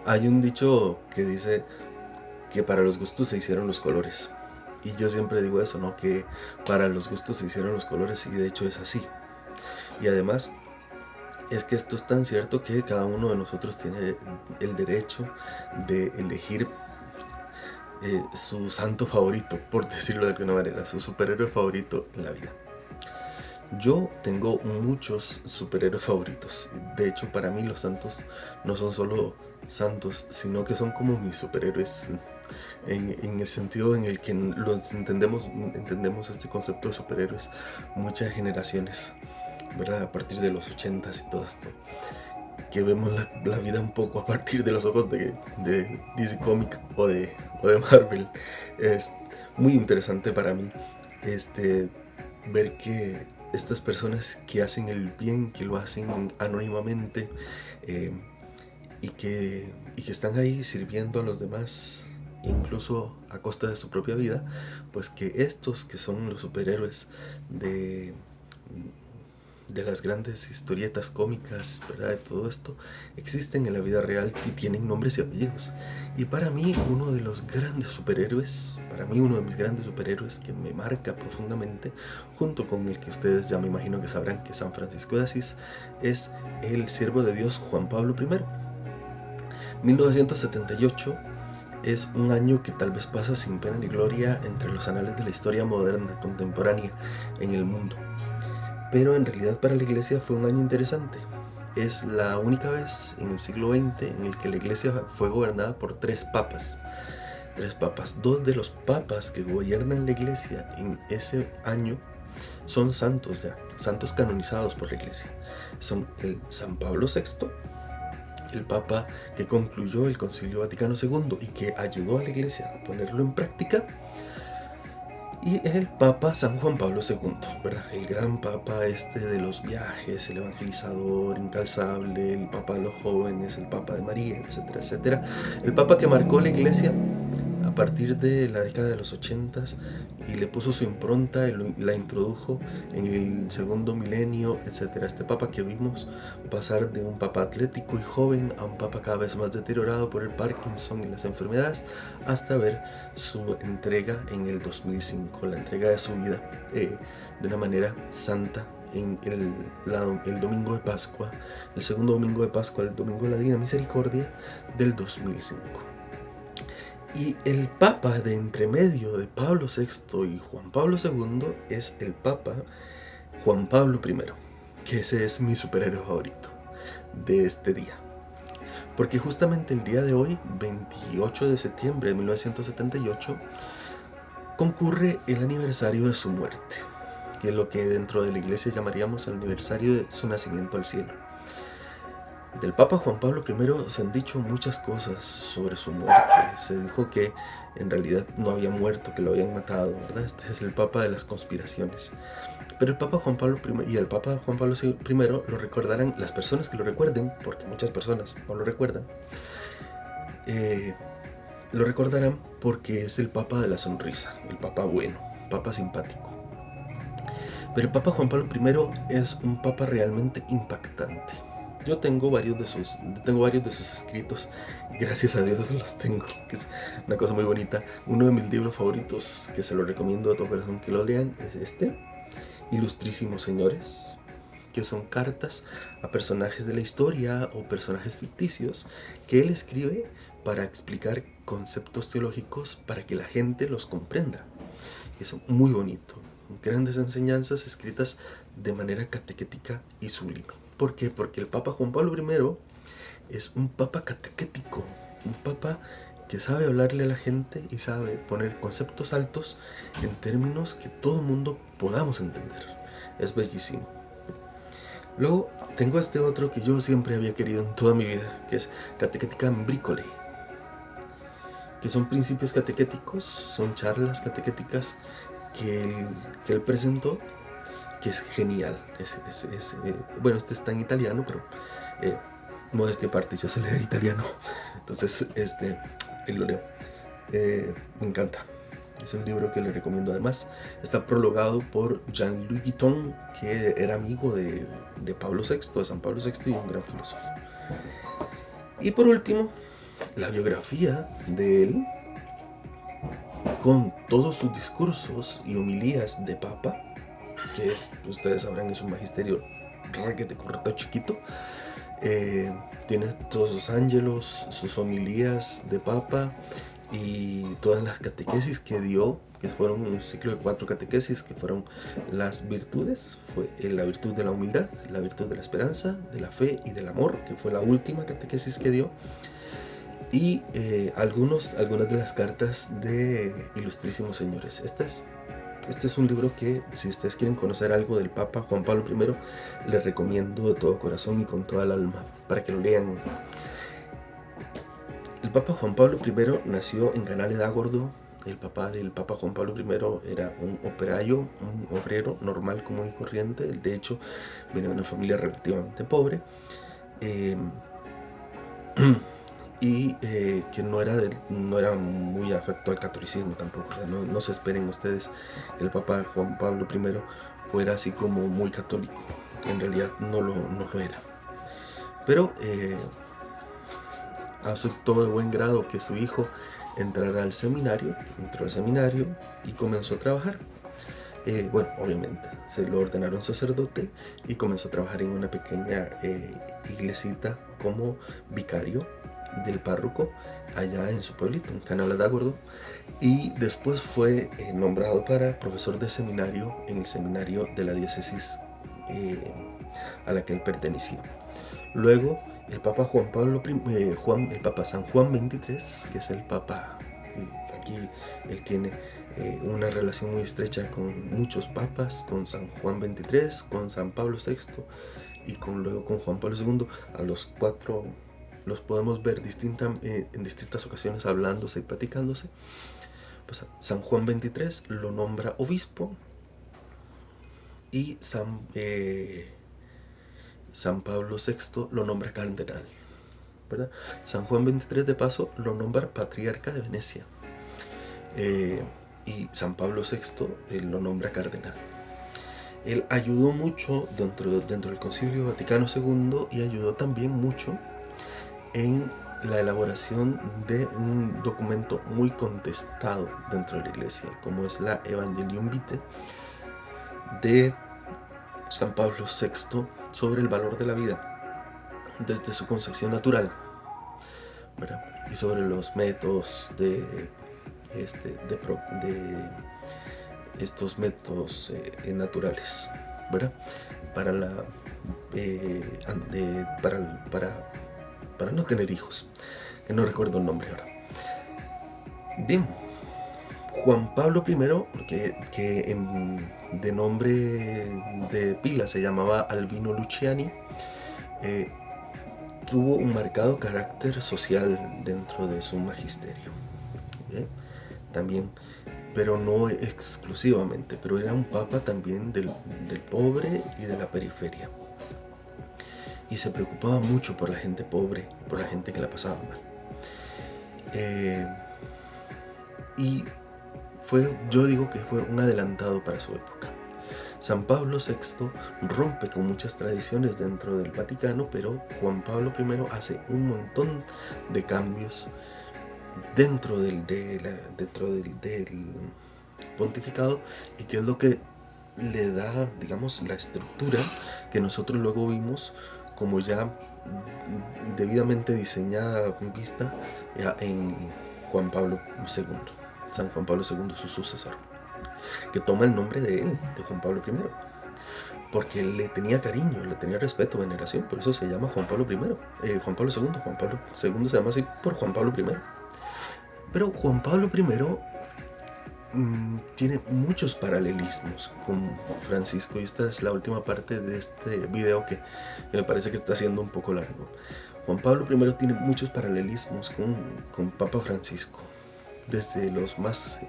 Hay un dicho que dice que para los gustos se hicieron los colores. Y yo siempre digo eso, ¿no? Que para los gustos se hicieron los colores y de hecho es así. Y además es que esto es tan cierto que cada uno de nosotros tiene el derecho de elegir su santo favorito, por decirlo de alguna manera, su superhéroe favorito en la vida. Yo tengo muchos superhéroes favoritos. De hecho, para mí los santos no son solo santos, sino que son como mis superhéroes en el sentido en el que los entendemos este concepto de superhéroes muchas generaciones, ¿verdad? A partir de los 80s y todo esto, que vemos la vida un poco a partir de los ojos de DC Comics o de Marvel. Es muy interesante para mí ver que estas personas que hacen el bien, que lo hacen anónimamente, eh, y que están ahí sirviendo a los demás, incluso a costa de su propia vida, pues que estos que son los superhéroes de, de las grandes historietas cómicas, ¿verdad? De todo esto, existen en la vida real y tienen nombres y apellidos. Y para mí uno de los grandes superhéroes, para mí uno de mis grandes superhéroes que me marca profundamente, junto con el que ustedes ya me imagino que sabrán que es San Francisco de Asís, es el siervo de Dios Juan Pablo I. 1978 es un año que tal vez pasa sin pena ni gloria entre los anales de la historia moderna, contemporánea en el mundo. Pero en realidad para la iglesia fue un año interesante. Es la única vez en el siglo XX en el que la iglesia fue gobernada por tres papas. Dos de los papas que gobiernan la iglesia en ese año son santos ya, santos canonizados por la iglesia. Son el San Pablo VI, el papa que concluyó el Concilio Vaticano II y que ayudó a la iglesia a ponerlo en práctica, y el papa San Juan Pablo II, ¿verdad? El gran papa de los viajes, el evangelizador incansable, el papa de los jóvenes, el papa de María, etcétera, etcétera. El papa que marcó la iglesia a partir de la década de los 80s y le puso su impronta y la introdujo en el segundo milenio, etcétera. Este papa que vimos pasar de un papa atlético y joven a un papa cada vez más deteriorado por el Parkinson y las enfermedades, hasta ver su entrega en el 2005, la entrega de su vida de una manera santa en el domingo de Pascua, el segundo domingo de Pascua, el domingo de la Divina Misericordia del 2005. Y el papa de entremedio de Pablo VI y Juan Pablo II es el papa Juan Pablo I, que ese es mi superhéroe favorito de este día. Porque justamente el día de hoy, 28 de septiembre de 1978, concurre el aniversario de su muerte, que es lo que dentro de la iglesia llamaríamos el aniversario de su nacimiento al cielo. Del Papa Juan Pablo I se han dicho muchas cosas sobre su muerte. Se dijo que en realidad no había muerto, que lo habían matado, ¿verdad? Este es el Papa de las conspiraciones. Pero el Papa Juan Pablo I y el Papa Juan Pablo I lo recordarán, las personas que lo recuerden, porque muchas personas no lo recuerdan, lo recordarán porque es el Papa de la sonrisa, el Papa bueno, Papa simpático. Pero el Papa Juan Pablo I es un Papa realmente impactante. Yo tengo varios de sus escritos, y gracias a Dios los tengo, que es una cosa muy bonita. Uno de mis libros favoritos, que se lo recomiendo a todo corazón que lo lean, es Ilustrísimos Señores, que son cartas a personajes de la historia o personajes ficticios que él escribe para explicar conceptos teológicos para que la gente los comprenda. Es muy bonito, grandes enseñanzas escritas de manera catequética y sublime. ¿Por qué? Porque el Papa Juan Pablo I es un papa catequético, un papa que sabe hablarle a la gente y sabe poner conceptos altos en términos que todo el mundo podamos entender. Es bellísimo. Luego tengo este otro que yo siempre había querido en toda mi vida, que es Catequética Membrícole, que son principios catequéticos, son charlas catequéticas que él presentó, que es genial. Bueno, este está en italiano, pero modestia aparte, yo sé leer italiano, entonces él lo leo. Me encanta. Es un libro que le recomiendo. Además, está prologado por Jean-Louis Guiton, que era amigo de Pablo VI, de San Pablo VI, y un gran filósofo. Y por último, la biografía de él, con todos sus discursos y homilías de papa, que es, ustedes sabrán, es un magisterio requete corto chiquito. Tiene todos sus ángelos, sus homilías de papa y todas las catequesis que dio, que fueron un ciclo de 4 catequesis, que fueron las virtudes. Fue la virtud de la humildad, la virtud de la esperanza, de la fe y del amor, que fue la última catequesis que dio. Y algunas de las cartas de ilustrísimos señores. Este es un libro que, si ustedes quieren conocer algo del Papa Juan Pablo I, les recomiendo de todo corazón y con toda el alma para que lo lean. El Papa Juan Pablo I nació en Canale d'Agordo. El papá del Papa Juan Pablo I era un operaio, un obrero normal, común y corriente. De hecho, viene de una familia relativamente pobre. Y que no era muy afecto al catolicismo tampoco. O sea, no se esperen ustedes que el Papa Juan Pablo I fuera así como muy católico. En realidad no lo era. Pero aceptó de buen grado que su hijo entrara al seminario, entró al seminario y comenzó a trabajar. Bueno, obviamente se lo ordenaron sacerdote y comenzó a trabajar en una pequeña iglesita como vicario del párroco allá en su pueblito, en Canale d'Agordo, y después fue nombrado para profesor de seminario en el seminario de la diócesis a la que él pertenecía. Luego el Papa Juan Pablo el Papa San Juan XXIII, que es el Papa, aquí él tiene una relación muy estrecha con muchos papas, con San Juan XXIII, con San Pablo VI y luego con Juan Pablo II. A los 4 los podemos ver en distintas ocasiones hablándose y platicándose. Pues San Juan XXIII lo nombra obispo y San Pablo VI lo nombra cardenal, ¿verdad? San Juan XXIII de paso lo nombra patriarca de Venecia, y San Pablo VI lo nombra cardenal. Él ayudó mucho dentro del Concilio Vaticano II y ayudó también mucho en la elaboración de un documento muy contestado dentro de la iglesia, como es la Evangelium Vitae de San Pablo VI, sobre el valor de la vida desde su concepción natural, ¿verdad? Y sobre los métodos de estos métodos naturales, ¿verdad? Para no tener hijos, que no recuerdo el nombre ahora. Bien, Juan Pablo I, que de nombre de pila se llamaba Albino Luciani, tuvo un marcado carácter social dentro de su magisterio, ¿sí? También, pero no exclusivamente, pero era un papa también del pobre y de la periferia. Y se preocupaba mucho por la gente pobre, por la gente que la pasaba mal. Y yo digo que fue un adelantado para su época. San Pablo VI rompe con muchas tradiciones dentro del Vaticano, pero Juan Pablo I hace un montón de cambios dentro del pontificado, y que es lo que le da, digamos, la estructura que nosotros luego vimos como ya debidamente diseñada, vista en Juan Pablo II, San Juan Pablo II, su sucesor, que toma el nombre de él, de Juan Pablo I, porque le tenía cariño, le tenía respeto, veneración, por eso se llama Juan Pablo I, Juan Pablo II. Juan Pablo II se llama así por Juan Pablo I. Pero Juan Pablo I tiene muchos paralelismos con Francisco, y esta es la última parte de este video que me parece que está siendo un poco largo. Juan Pablo I tiene muchos paralelismos con Papa Francisco, desde los más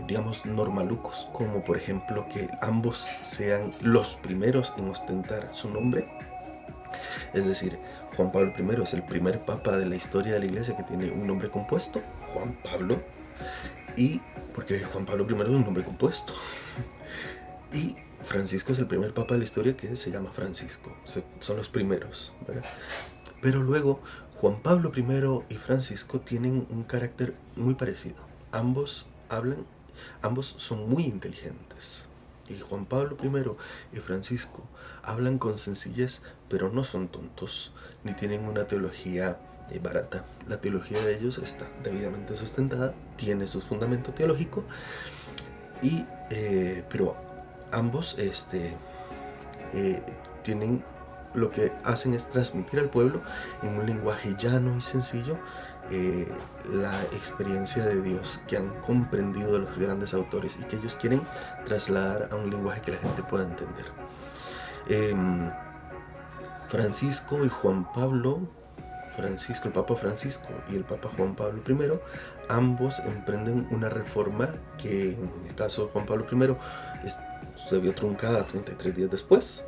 digamos normalucos, como por ejemplo que ambos sean los primeros en ostentar su nombre. Es decir, Juan Pablo I es el primer papa de la historia de la iglesia que tiene un nombre compuesto, Juan Pablo, y porque Juan Pablo I es un nombre compuesto. Y Francisco es el primer papa de la historia que se llama Francisco. Son los primeros, ¿verdad? Pero luego Juan Pablo I y Francisco tienen un carácter muy parecido. Ambos son muy inteligentes. Y Juan Pablo I y Francisco hablan con sencillez, pero no son tontos, ni tienen una teología barata. La teología de ellos está debidamente sustentada, tiene su fundamento teológico, pero ambos tienen, lo que hacen es transmitir al pueblo en un lenguaje llano y sencillo la experiencia de Dios que han comprendido de los grandes autores y que ellos quieren trasladar a un lenguaje que la gente pueda entender. Francisco y Juan Pablo, el Papa Francisco y el Papa Juan Pablo I, ambos emprenden una reforma que en el caso de Juan Pablo I se vio truncada 33 días después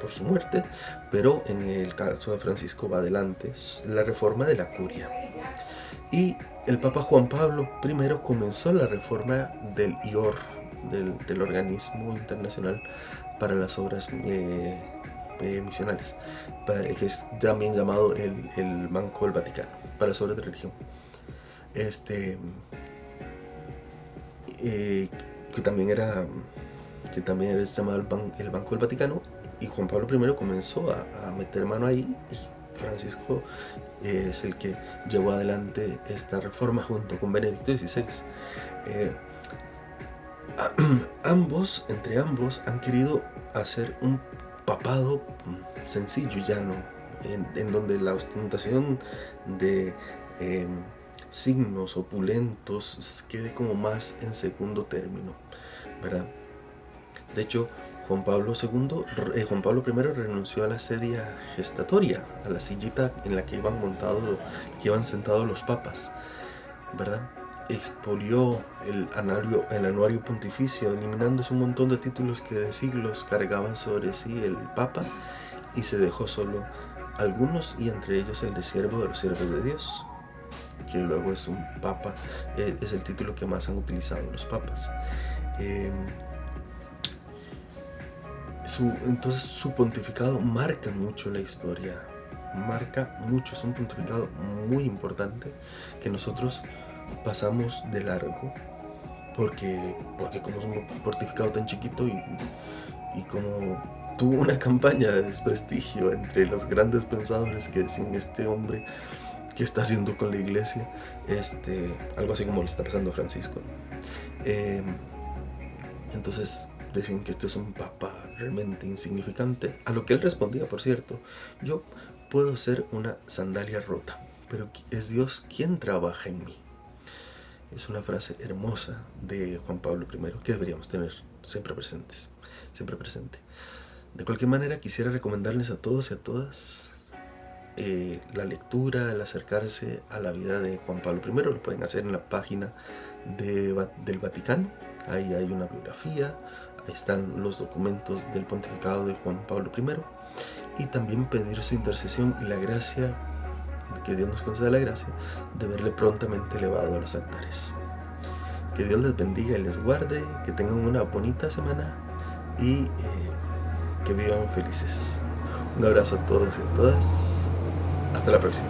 por su muerte, pero en el caso de Francisco va adelante, es la reforma de la curia. Y el Papa Juan Pablo I comenzó la reforma del IOR, del Organismo Internacional para las Obras Misionales, que es también llamado el Banco del Vaticano, para las obras de religión. Que también era llamado el Banco del Vaticano, y Juan Pablo I comenzó a meter mano ahí, y Francisco es el que llevó adelante esta reforma junto con Benedicto XVI. Entre ambos han querido hacer un papado sencillo y llano, en donde la ostentación de signos opulentos quede como más en segundo término, ¿verdad? De hecho, Juan Pablo I renunció a la sedia gestatoria, a la sillita en la que iban sentados los papas, ¿verdad? Expolió el anuario pontificio, eliminándose un montón de títulos que de siglos cargaban sobre sí el papa, y se dejó solo algunos, y entre ellos el de siervo de los siervos de Dios, que luego es un papa, es el título que más han utilizado los papas. Entonces su pontificado marca mucho la historia, es un pontificado muy importante que nosotros pasamos de largo porque como es un pontificado tan chiquito y como tuvo una campaña de desprestigio entre los grandes pensadores que decían, este hombre, ¿qué está haciendo con la iglesia? Algo así como le está pasando a Francisco. Entonces decían que este es un papa realmente insignificante, a lo que él respondía, por cierto: yo puedo ser una sandalia rota, pero es Dios quien trabaja en mí. Es una frase hermosa de Juan Pablo I que deberíamos tener siempre presente. De cualquier manera, quisiera recomendarles a todos y a todas la lectura, el acercarse a la vida de Juan Pablo I. Lo pueden hacer en la página del Vaticano. Ahí hay una biografía, ahí están los documentos del pontificado de Juan Pablo I, y también pedir su intercesión y la gracia, que Dios nos conceda la gracia de verle prontamente elevado a los altares. Que Dios les bendiga y les guarde, que tengan una bonita semana y que vivan felices. Un abrazo a todos y a todas. Hasta la próxima.